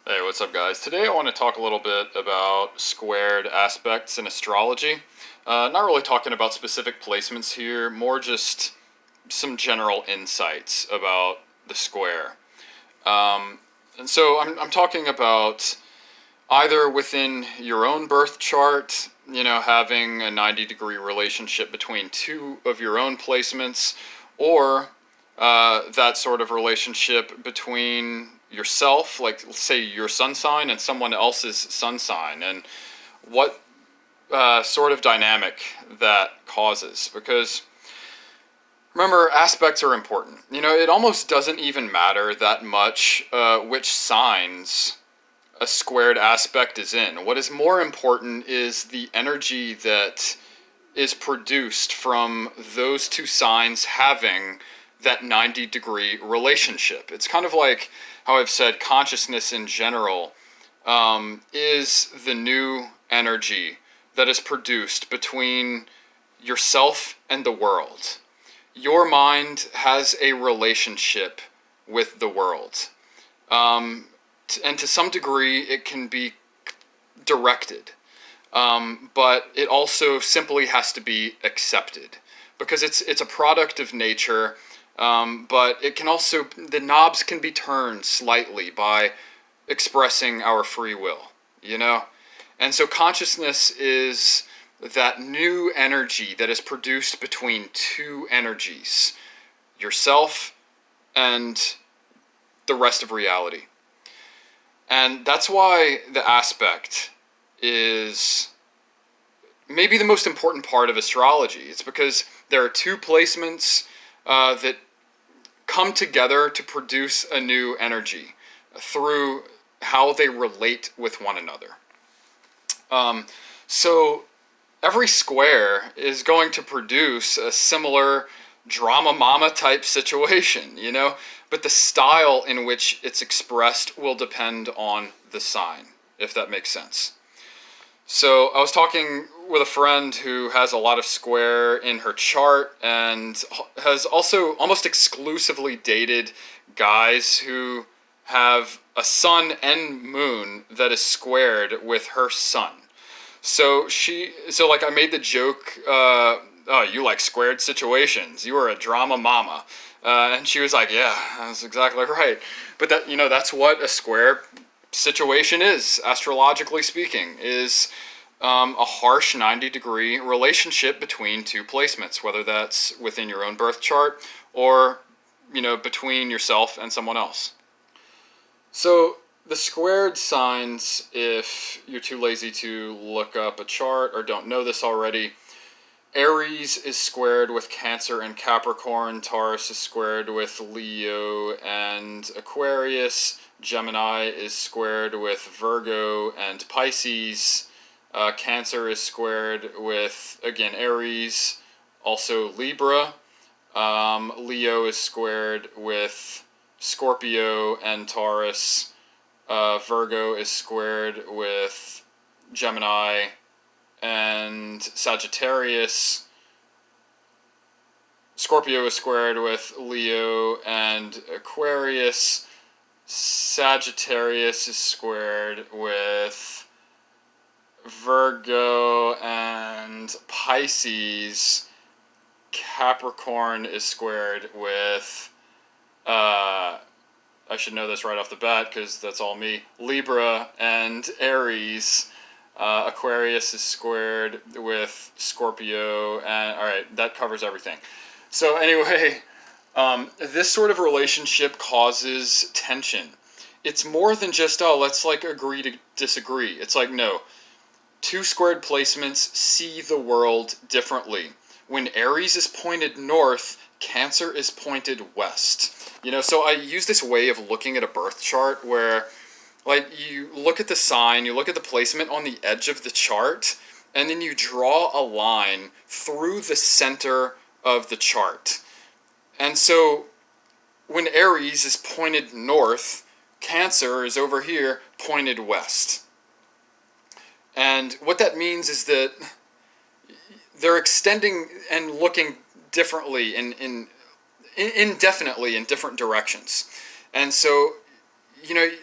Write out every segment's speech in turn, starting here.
Hey, what's up, guys? Today I want to talk a little bit about squared aspects in astrology. Not really talking about specific placements here, more just some general insights about the square. Um, and so I'm talking about either within your own birth chart, having a 90-degree relationship between two of your own placements, or that sort of relationship between yourself, like say your sun sign, and someone else's sun sign, and what sort of dynamic that causes. Because remember, aspects are important. It almost doesn't even matter that much which signs a squared aspect is in. What is more important is the energy that is produced from those two signs having that 90-degree relationship. It's kind of like how I've said consciousness in general is the new energy that is produced between yourself and the world. Your mind has a relationship with the world. And to some degree, it can be directed. But it also simply has to be accepted because it's a product of nature. But it can also, the knobs can be turned slightly by expressing our free will, you know? And so consciousness is that new energy that is produced between two energies, yourself and the rest of reality. And that's why the aspect is maybe the most important part of astrology. It's because there are two placements that come together to produce a new energy through how they relate with one another. So every square is going to produce a similar drama mama type situation, but the style in which it's expressed will depend on the sign, if that makes sense. So I was talking with a friend who has a lot of square in her chart and has also almost exclusively dated guys who have a sun and moon that is squared with her sun. So I made the joke, oh, you like squared situations. You are a drama mama. And she was like, yeah, that's exactly right. But that's what a square situation is, astrologically speaking, is a harsh 90-degree relationship between two placements, whether that's within your own birth chart or, between yourself and someone else. So the squared signs, if you're too lazy to look up a chart or don't know this already, Aries is squared with Cancer and Capricorn. Taurus is squared with Leo and Aquarius. Gemini is squared with Virgo and Pisces. Cancer is squared with, again, Aries, also Libra. Leo is squared with Scorpio and Taurus. Virgo is squared with Gemini and Sagittarius. Scorpio is squared with Leo and Aquarius. Sagittarius is squared with Virgo and Pisces. Capricorn is squared with, I should know this right off the bat because that's all me, Libra and Aries. Aquarius is squared with Scorpio, and alright, that covers everything. So anyway, this sort of relationship causes tension. It's more than just, oh, let's agree to disagree. It's like, no, two squared placements see the world differently. When Aries is pointed north, Cancer is pointed west. So I use this way of looking at a birth chart where, you look at the sign, you look at the placement on the edge of the chart, and then you draw a line through the center of the chart. And so when Aries is pointed north, Cancer is over here pointed west. And what that means is that they're extending and looking differently indefinitely in different directions. And so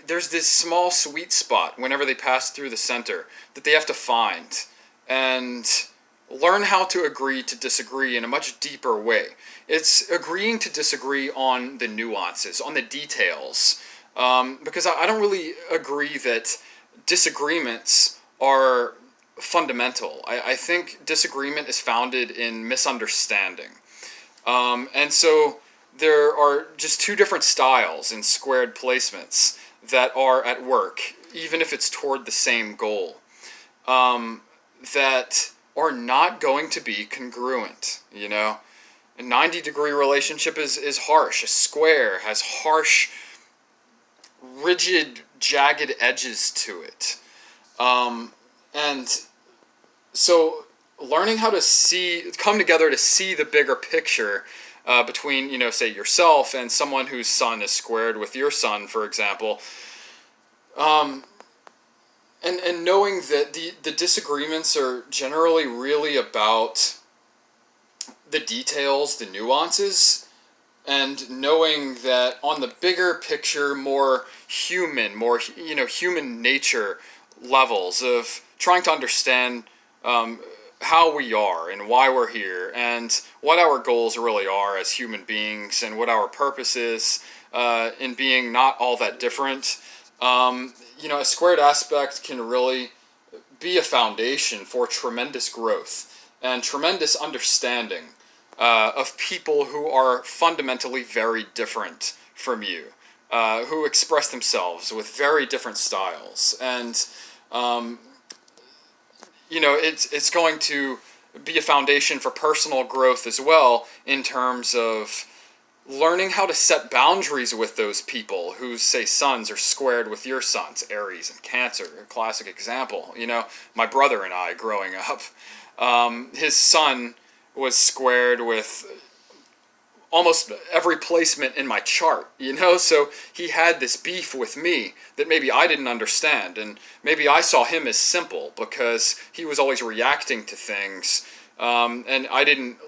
there's this small sweet spot whenever they pass through the center that they have to find and learn how to agree to disagree in a much deeper way. It's agreeing to disagree on the nuances, on the details, because I don't really agree that disagreements are fundamental. I think disagreement is founded in misunderstanding. And so there are just two different styles in squared placements that are at work, even if it's toward the same goal, that are not going to be congruent, A 90-degree relationship is harsh. A square has harsh, rigid, jagged edges to it. And so learning how to come together to see the bigger picture between, say yourself and someone whose sun is squared with your sun, for example, and knowing that the disagreements are generally really about the details, the nuances, and knowing that on the bigger picture, more human nature levels of trying to understand how we are and why we're here and what our goals really are as human beings and what our purpose is in being not all that different. A squared aspect can really be a foundation for tremendous growth and tremendous understanding of people who are fundamentally very different from you, who express themselves with very different styles. And it's going to be a foundation for personal growth as well, in terms of learning how to set boundaries with those people whose, say, suns are squared with your suns, Aries and Cancer, a classic example. My brother and I growing up, his sun was squared with almost every placement in my chart, so he had this beef with me that maybe I didn't understand, and maybe I saw him as simple because he was always reacting to things, and I didn't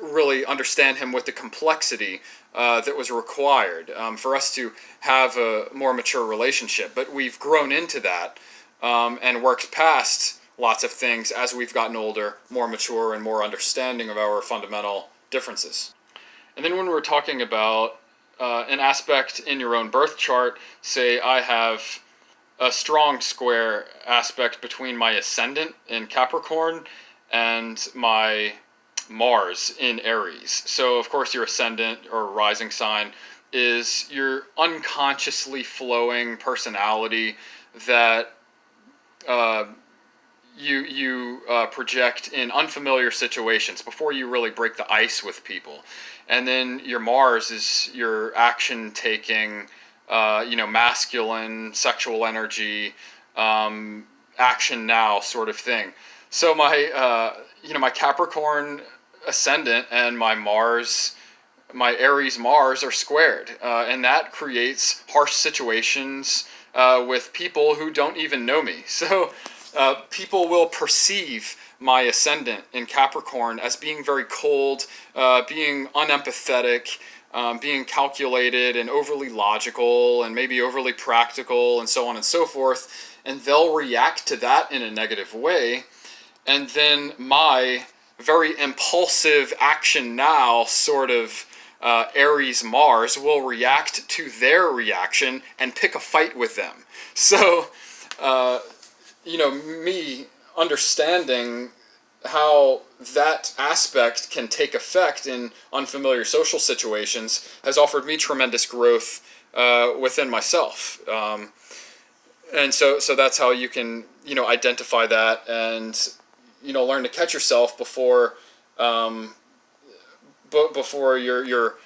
really understand him with the complexity that was required for us to have a more mature relationship. But we've grown into that and worked past lots of things as we've gotten older, more mature, and more understanding of our fundamental differences. And then when we're talking about an aspect in your own birth chart, say I have a strong square aspect between my ascendant in Capricorn and my Mars in Aries. So, of course, your ascendant or rising sign is your unconsciously flowing personality that you project in unfamiliar situations before you really break the ice with people. And then your Mars is your action-taking, masculine, sexual energy, action now sort of thing. So my Capricorn ascendant and my Aries Mars are squared, and that creates harsh situations with people who don't even know me. So people will perceive my ascendant in Capricorn as being very cold, being unempathetic, being calculated and overly logical and maybe overly practical and so on and so forth, and they'll react to that in a negative way. And then my very impulsive action now sort of Aries Mars will react to their reaction and pick a fight with them. So, me understanding how that aspect can take effect in unfamiliar social situations has offered me tremendous growth within myself. And so that's how you can, identify that and, learn to catch yourself before your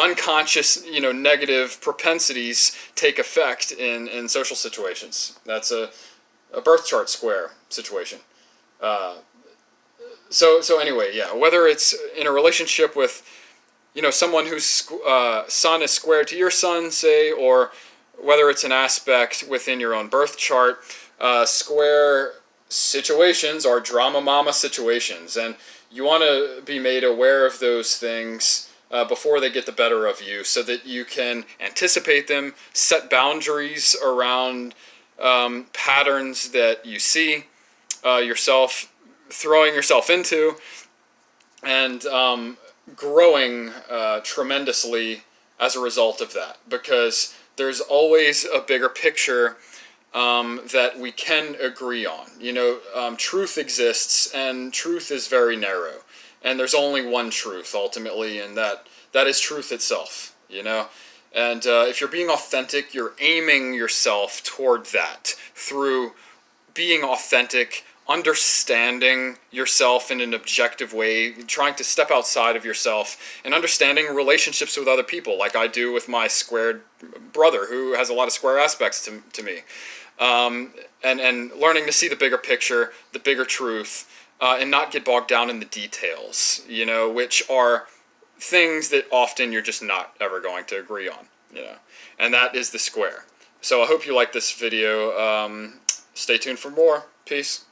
unconscious, negative propensities take effect in social situations. That's a birth chart square situation. So anyway, yeah, whether it's in a relationship with, someone whose sun is square to your sun, say, or whether it's an aspect within your own birth chart, square situations are drama mama situations, and you want to be made aware of those things before they get the better of you, so that you can anticipate them, set boundaries around patterns that you see yourself throwing yourself into, and growing tremendously as a result of that, because there's always a bigger picture that we can agree on. Truth exists, and truth is very narrow, and there's only one truth ultimately, and that is truth itself. And if you're being authentic, you're aiming yourself toward that through being authentic, understanding yourself in an objective way, trying to step outside of yourself, and understanding relationships with other people, like I do with my squared brother, who has a lot of square aspects to me. And learning to see the bigger picture, the bigger truth, and not get bogged down in the details, which are things that often you're just not ever going to agree on, and that is the square. So I hope you like this video. Stay tuned for more. Peace.